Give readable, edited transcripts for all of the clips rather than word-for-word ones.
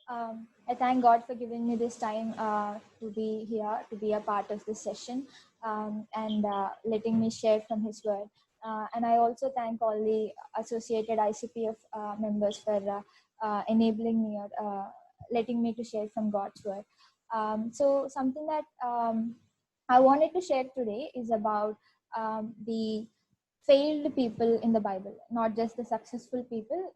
I thank God for giving me this time to be here, to be a part of this session, and letting me share from His Word. And I also thank all the associated ICPF members for enabling me or letting me to share from God's Word. So something that I wanted to share today is about the failed people in the Bible, not just the successful people,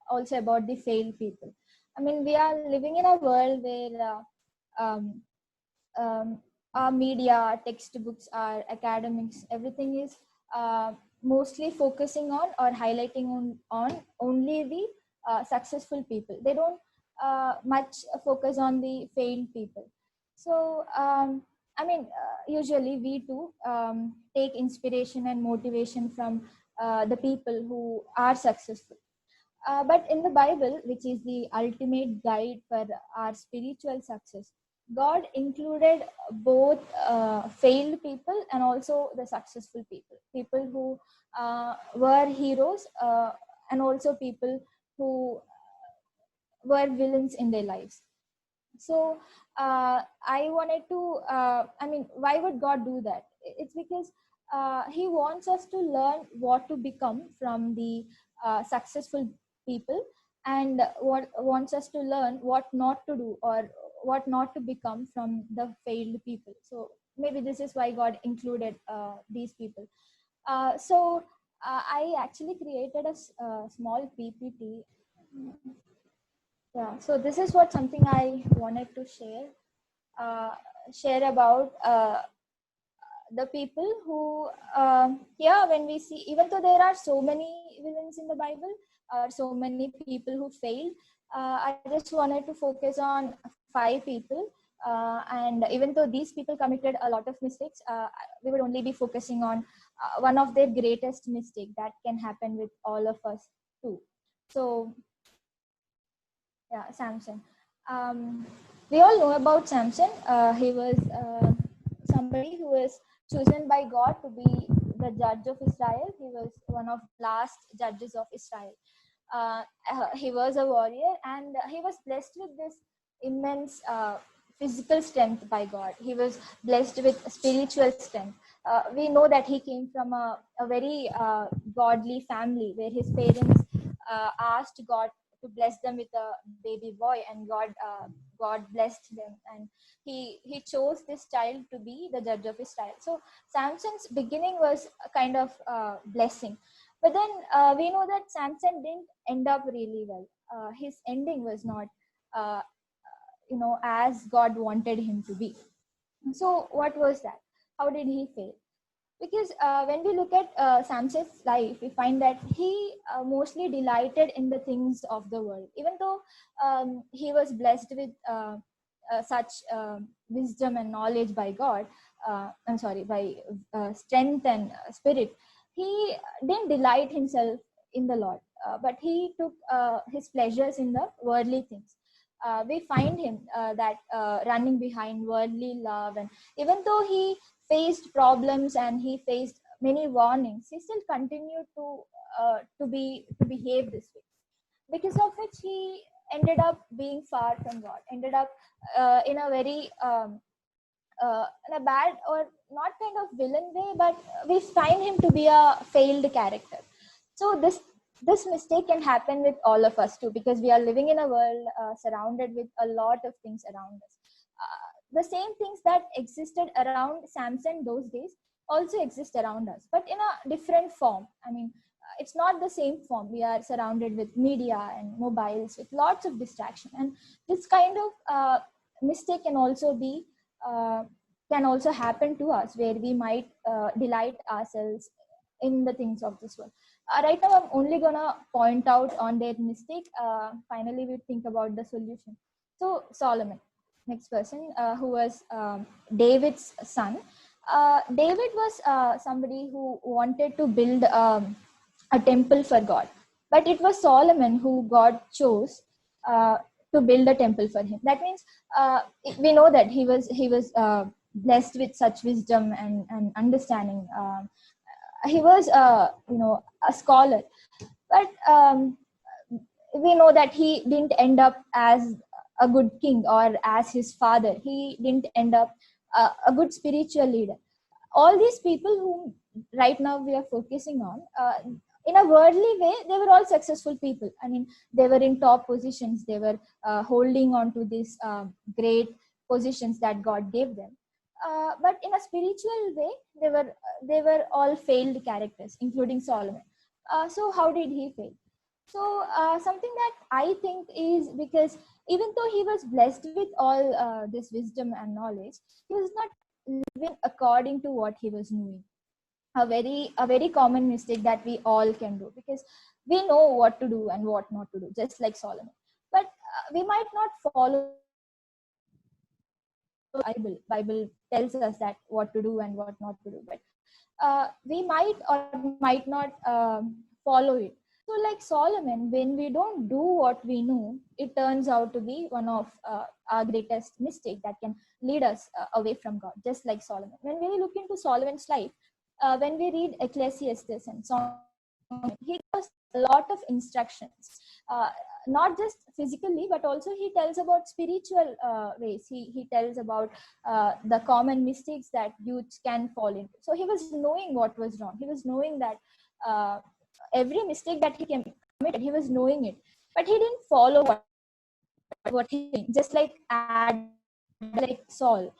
also about the failed people. I mean, we are living in a world where um, our media, textbooks, our academics, everything is mostly focusing on or highlighting on only the successful people. They don't much focus on the failed people. So, I mean, usually we too take inspiration and motivation from the people who are successful. But in the Bible, which is the ultimate guide for our spiritual success, God included both failed people and also the successful people, people who were heroes and also people who were villains in their lives. So I wanted to, I mean, why would God do that? It's because He wants us to learn what to become from the successful people, and what wants us to learn what not to do or what not to become from the failed people. So maybe this is why God included these people. I actually created a small PPT. Yeah, so this is what something I wanted to uh, share about the people who, yeah, when we see, even though there are so many villains in the Bible, so many people who failed, I just wanted to focus on 5 people. And even though these people committed a lot of mistakes, we would only be focusing on one of their greatest mistakes that can happen with all of us too. So, yeah, Samson. We all know about Samson. He was somebody who was chosen by God to be the judge of Israel. He was one of the last judges of Israel. He was a warrior, and he was blessed with this immense physical strength by God. He was blessed with spiritual strength. We know that he came from a very godly family where his parents asked God to bless them with a baby boy, and God blessed them, and he chose this child to be the judge of Israel. So Samson's beginning was a kind of blessing, but then we know that Samson didn't end up really well. His ending was not uh, as God wanted him to be. So what was that? How did he fail? Because when we look at Samson's life, we find that he mostly delighted in the things of the world. Even though he was blessed with such wisdom and knowledge by God, I'm sorry, by strength and spirit, he didn't delight himself in the Lord, but he took his pleasures in the worldly things. We find him that running behind worldly love, and even though he faced problems and he faced many warnings, he still continued to behave this way, because of which he ended up being far from God, ended up in a very in a bad or not kind of villain way, but we find him to be a failed character. So this mistake can happen with all of us too, because we are living in a world surrounded with a lot of things around us. The same things that existed around Samson those days also exist around us, but in a different form. I mean, it's not the same form. We are surrounded with media and mobiles with lots of distraction, and this kind of mistake uh, can also happen to us, where we might delight ourselves in the things of this world. Right now, I'm only gonna point out on their mistake. Finally, we think about the solution. So Solomon, next person, who was David's son. David was somebody who wanted to build a temple for God, but it was Solomon who God chose to build a temple for him. That means we know that he was blessed with such wisdom and understanding. He was a scholar, but we know that he didn't end up as a good king or as his father. He didn't end up a good spiritual leader. All these people who right now we are focusing on, in a worldly way, they were all successful people. I mean, they were in top positions. They were holding on to these great positions that God gave them. But in a spiritual way, they were all failed characters, including Solomon. So how did he fail? So something that I think is because even though he was blessed with all this wisdom and knowledge, he was not living according to what he was knowing. A very common mistake that we all can do, because we know what to do and what not to do, just like Solomon. But we might not follow Bible tells us that what to do and what not to do, but we might or might not follow it. So like Solomon, when we don't do what we know, it turns out to be one of our greatest mistake that can lead us away from God, just like Solomon. When we look into Solomon's life, when we read Ecclesiastes and Song, he gives a lot of instructions, not just physically, but also he tells about spiritual ways. He tells about the common mistakes that youth can fall into. So he was knowing what was wrong. He was knowing that every mistake that he committed, he was knowing it, but he didn't follow what he did. Just like Adam, like Saul,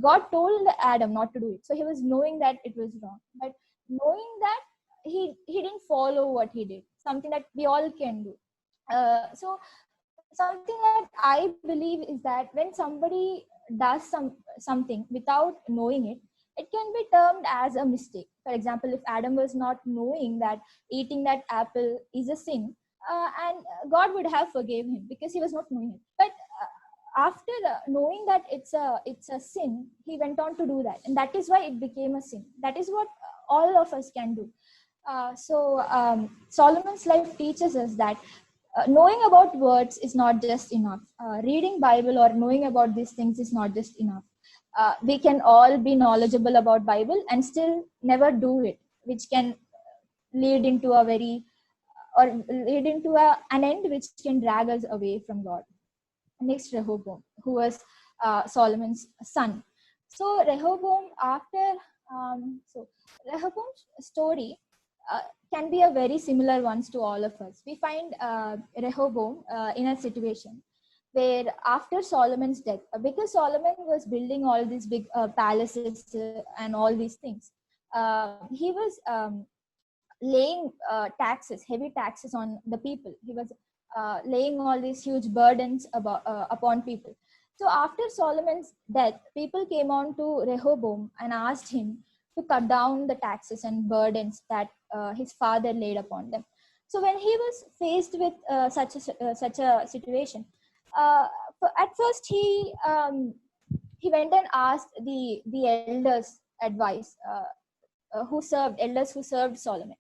God told Adam not to do it, so he was knowing that it was wrong, but knowing that he didn't follow what he did. Something that we all can do. So something that I believe is that when somebody does something without knowing it, it can be termed as a mistake. For example, if Adam was not knowing that eating that apple is a sin, and God would have forgave him because he was not knowing it. But after knowing that it's a sin, he went on to do that, and that is why it became a sin. That is what all of us can do. So Solomon's life teaches us that knowing about words is not just enough. Reading Bible or knowing about these things is not just enough. We can all be knowledgeable about Bible and still never do it, which can lead into a an end which can drag us away from God. Next, Rehoboam, who was Solomon's son. So Rehoboam, so Rehoboam's story uh, can be a very similar ones to all of us. We find Rehoboam in a situation where after Solomon's death, because Solomon was building all these big palaces and all these things, he was laying heavy taxes on the people. He was laying all these huge burdens upon people. So after Solomon's death, people came on to Rehoboam and asked him to cut down the taxes and burdens that his father laid upon them. So when he was faced with such a situation, uh, at first he went and asked the elders advice, elders who served Solomon.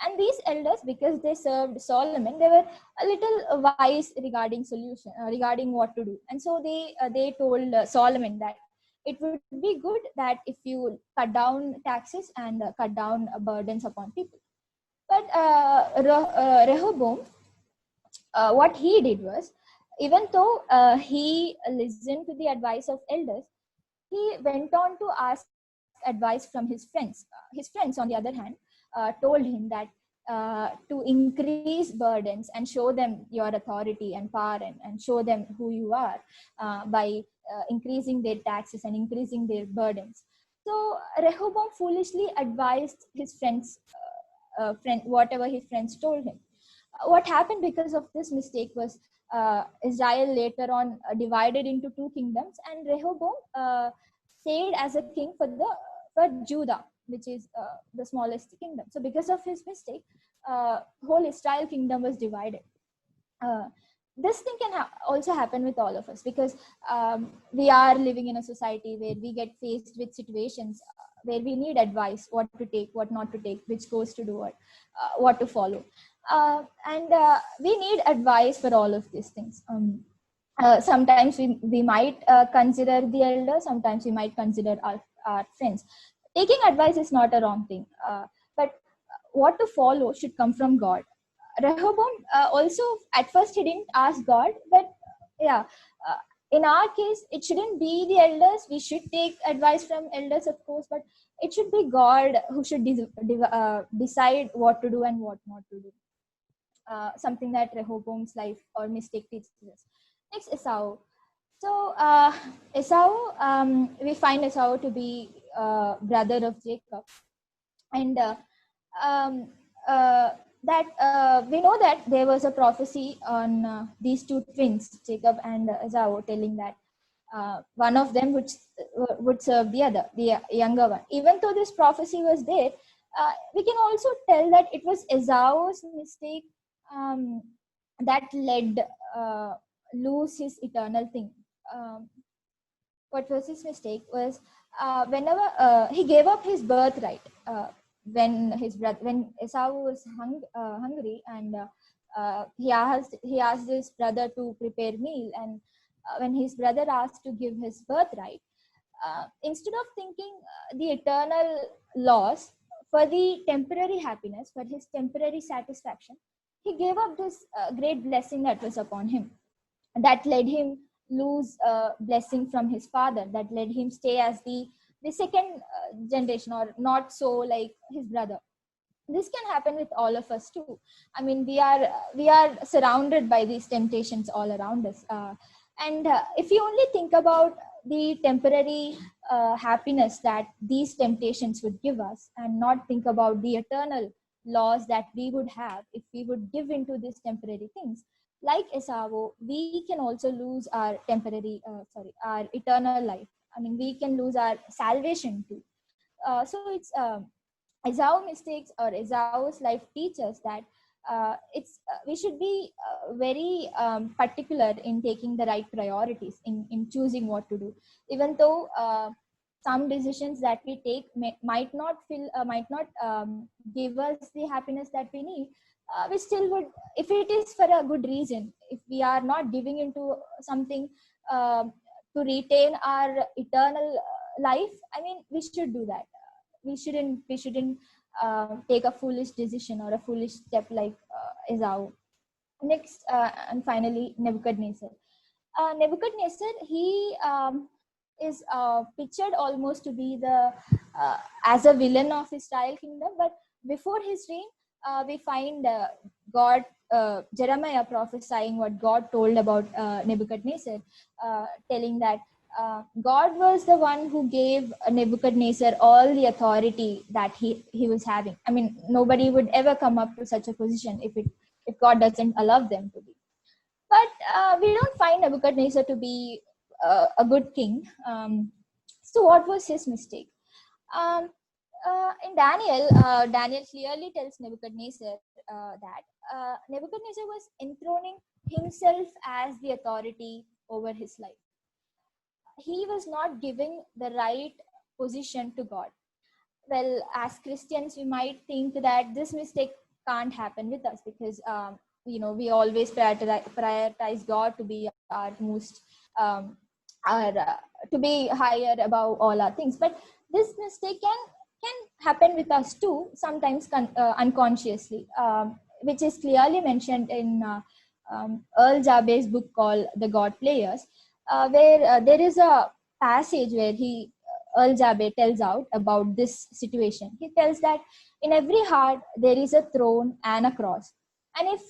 And these elders, because they served Solomon, they were a little wise regarding what to do. And so they told Solomon that it would be good that if you cut down taxes and cut down burdens upon people. But Rehoboam, what he did was, even though he listened to the advice of elders, he went on to ask advice from his friends. His friends, on the other hand, told him that to increase burdens and show them your authority and power, and show them who you are by increasing their taxes and increasing their burdens. So Rehoboam foolishly advised his whatever his friends told him. What happened because of this mistake was Israel later on divided into two kingdoms, and Rehoboam stayed as a king for Judah, which is the smallest kingdom. So because of his mistake, whole Israel kingdom was divided. Uh, this thing can also happen with all of us, because we are living in a society where we get faced with situations where we need advice, what to take, what not to take, which course to do, what to follow. And we need advice for all of these things. Sometimes we might consider the elder, sometimes we might consider our friends. Taking advice is not a wrong thing, but what to follow should come from God. Rehoboam also at first he didn't ask God, but yeah, uh, in our case it shouldn't be the elders. We should take advice from elders, of course, but it should be God who should decide what to do and what not to do. Something that Rehoboam's life or mistake teaches us. Next, Esau. So Esau, we find Esau to be brother of Jacob, and um, uh, that we know that there was a prophecy on these two twins, Jacob and Esau, telling that one of them would serve the other, the younger one. Even though this prophecy was there, we can also tell that it was Esau's mistake um, that led lose his eternal thing. Um, what was his mistake was whenever he gave up his birthright when Esau was hungry, and he asked his brother to prepare meal, and when his brother asked to give his birthright, instead of thinking the eternal loss for the temporary happiness, for his temporary satisfaction, he gave up this great blessing that was upon him, that led him lose blessing from his father, that led him stay as the second generation, or not so like his brother. This can happen with all of us too. I mean, we are surrounded by these temptations all around us, and if you only think about the temporary happiness that these temptations would give us, and not think about the eternal loss that we would have if we would give into these temporary things, like Esau, we can also lose our our eternal life. I mean, we can lose our salvation too. So it's Esau mistakes or Esau's life teaches that we should be very particular in taking the right priorities, in choosing what to do, even though some decisions that we take might not give us the happiness that we need. We still would, if it is for a good reason, if we are not giving into something to retain our eternal life, I mean, we should do that. We shouldn't take a foolish decision or a foolish step like Esau. Next, and finally, Nebuchadnezzar. Nebuchadnezzar, he is pictured almost to be the as a villain of Israel kingdom. But before his reign, we find God, Jeremiah prophesying what God told about Nebuchadnezzar, telling that God was the one who gave Nebuchadnezzar all the authority that he was having. I mean, nobody would ever come up to such a position if God doesn't allow them to be. But we don't find Nebuchadnezzar to be a good king. So what was his mistake? Um, in Daniel, Daniel clearly tells Nebuchadnezzar that Nebuchadnezzar was enthroning himself as the authority over his life. He was not giving the right position to God. Well, as Christians, we might think that this mistake can't happen with us because we always prioritize God to be our most our to be higher above all our things. But this mistake can happen with us too, sometimes unconsciously, which is clearly mentioned in Earl Jabez's book called The God Players, where there is a passage where Earl Jabez tells out about this situation. He tells that in every heart there is a throne and a cross. And if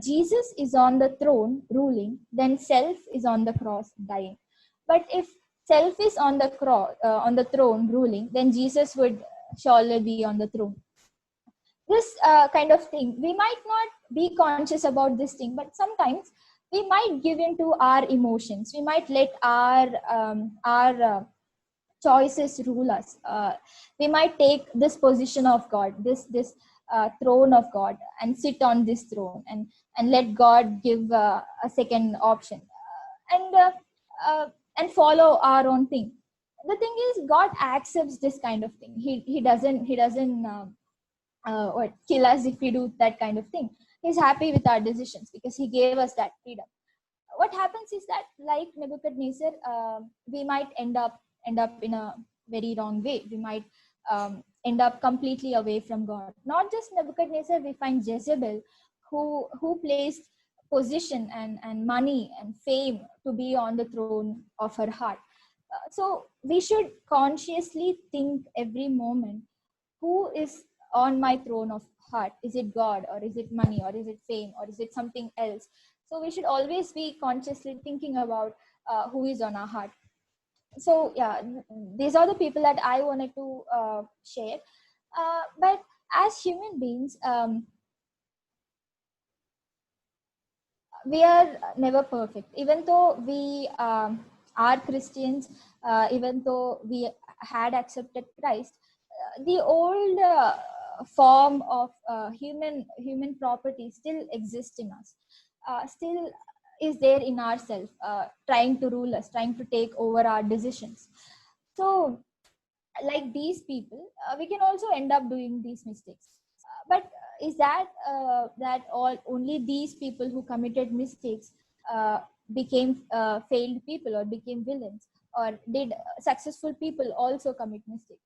Jesus is on the throne ruling, then self is on the cross dying. But if self is on the throne ruling, then Jesus would surely be on the throne. This kind of thing, we might not be conscious about this thing, but sometimes we might give into our emotions. We might let our choices rule us. We might take this position of God, this throne of God, and sit on this throne, and let God give a second option, and and follow our own thing. The thing is, God accepts this kind of thing. He doesn't or kill us if we do that kind of thing. He's happy with our decisions because he gave us that freedom. What happens is that, like Nebuchadnezzar, we might end up in a very wrong way. We might end up completely away from God. Not just Nebuchadnezzar, we find Jezebel, who placed position and money and fame to be on the throne of her heart. So we should consciously think every moment, who is on my throne of heart? Is it God, or is it money, or is it fame, or is it something else? So we should always be consciously thinking about who is on our heart. So yeah, these are the people that I wanted to share. But as human beings, we are never perfect. Even though we are Christians, even though we had accepted Christ, the old form of human property still exists in us, still is there in ourselves, trying to rule us, trying to take over our decisions. So like these people, we can also end up doing these mistakes. But is that all only these people who committed mistakes uh, became failed people or became villains, or did successful people also commit mistakes?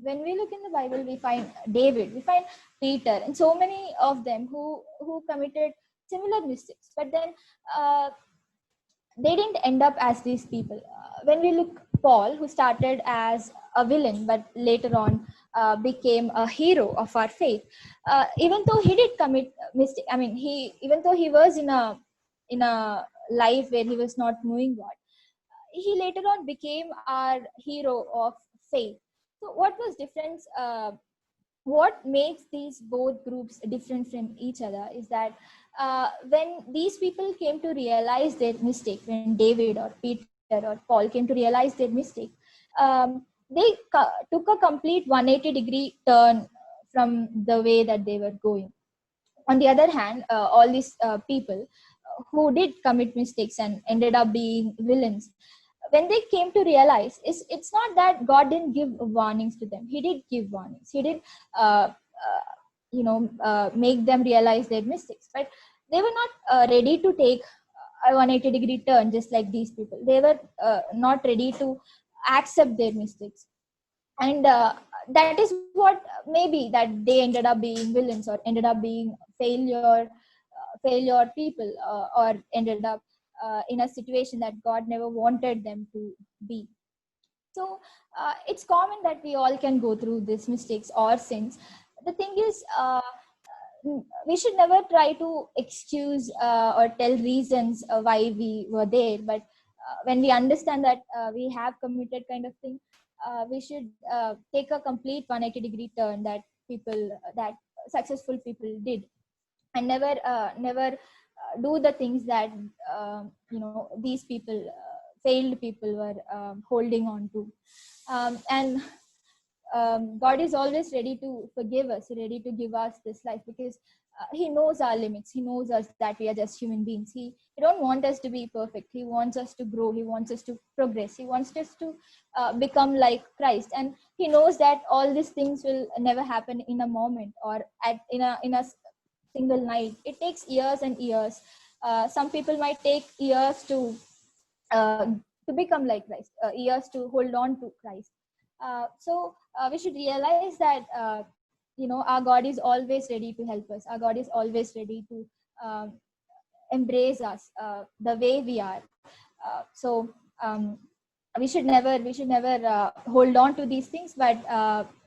When we look in the Bible, we find David, we find Peter, and so many of them who committed similar mistakes, but then uh, they didn't end up as these people. When we look Paul, who started as a villain but later on became a hero of our faith, even though he did commit mistake. I mean, he even though he was in a life where he was not knowing God, he later on became our hero of faith. So, what was difference? What makes these both groups different from each other is that when these people came to realize their mistake, when David or Peter or Paul came to realize their mistake, they took a complete 180-degree turn from the way that they were going. On the other hand, all these people who did commit mistakes and ended up being villains, when they came to realize, it's not that God didn't give warnings to them. He did give warnings. He did make them realize their mistakes, but they were not ready to take a 180-degree turn just like these people. They were not ready to accept their mistakes, and that is what maybe that they ended up being villains or ended up being failure people, or ended up in a situation that God never wanted them to be. So it's common that we all can go through these mistakes or sins. The thing is, we should never try to excuse or tell reasons why we were there. But when we understand that we have committed kind of thing, we should take a complete 180-degree turn that that successful people did, and never do the things that these people, failed people, were holding on to. And God is always ready to forgive us, ready to give us this life, because He knows our limits. He knows us that we are just human beings. He don't want us to be perfect. He wants us to grow. He wants us to progress. He wants us to become like Christ. And He knows that all these things will never happen in a moment or in a single night. It takes years and years. Some people might take years uh, to become like Christ, years to hold on to Christ. So we should realize that our God is always ready to help us. Our God is always ready to um, embrace us the way we are. So we should never hold on to these things, but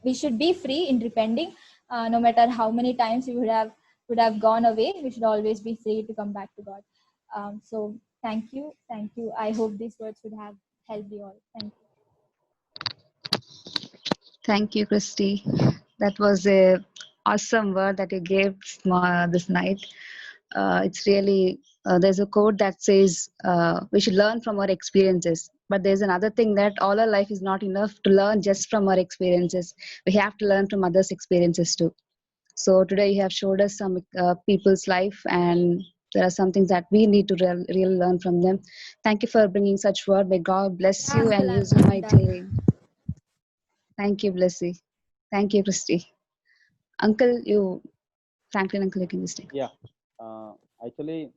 we should be free in repenting. No matter how many times we would have gone away, we should always be free to come back to God. So thank you. I hope these words would have helped you all. Thank you. Thank you, Christy. That was a awesome word that you gave this night. It's really there's a quote that says we should learn from our experiences. But there's another thing that all our life is not enough to learn just from our experiences. We have to learn from others' experiences too. So today you have showed us some people's life, and there are some things that we need to really learn from them. Thank you for bringing such word. May God bless Yeah, you and uncle, use you I'm done. mightily. Thank you, Blessy. Thank you, Christy. Uncle, Franklin Uncle, you can just take. Yeah. Actually,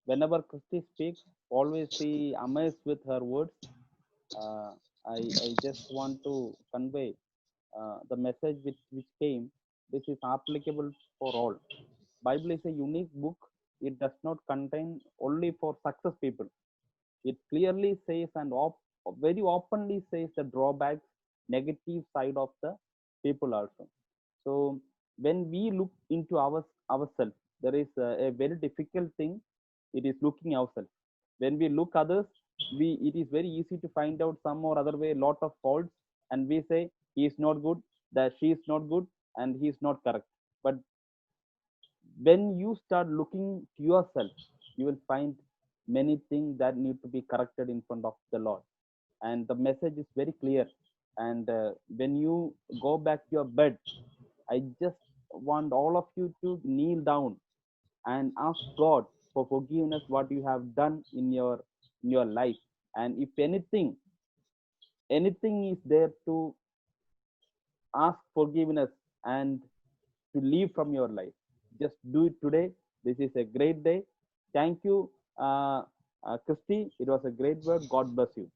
whenever Christy speaks, always be amazed with her words. Uh, I just want to convey the message which came. This is applicable for all. Bible is a unique book. It does not contain only for success people. It clearly says and very openly says the drawbacks, negative side of the people also. So when we look into ourselves, there is a very difficult thing. It is looking ourselves. When we look others, it is very easy to find out some or other way lot of faults, and we say he is not good, that she is not good, and he is not correct. But when you start looking to yourself, you will find many things that need to be corrected in front of the Lord. And the message is very clear. And when you go back to your bed, I just want all of you to kneel down and ask God for forgiveness what you have done in your life. And if anything is there to ask forgiveness and to leave from your life, just do it today. This is a great day. Thank you, Christy. It was a great word. God bless you.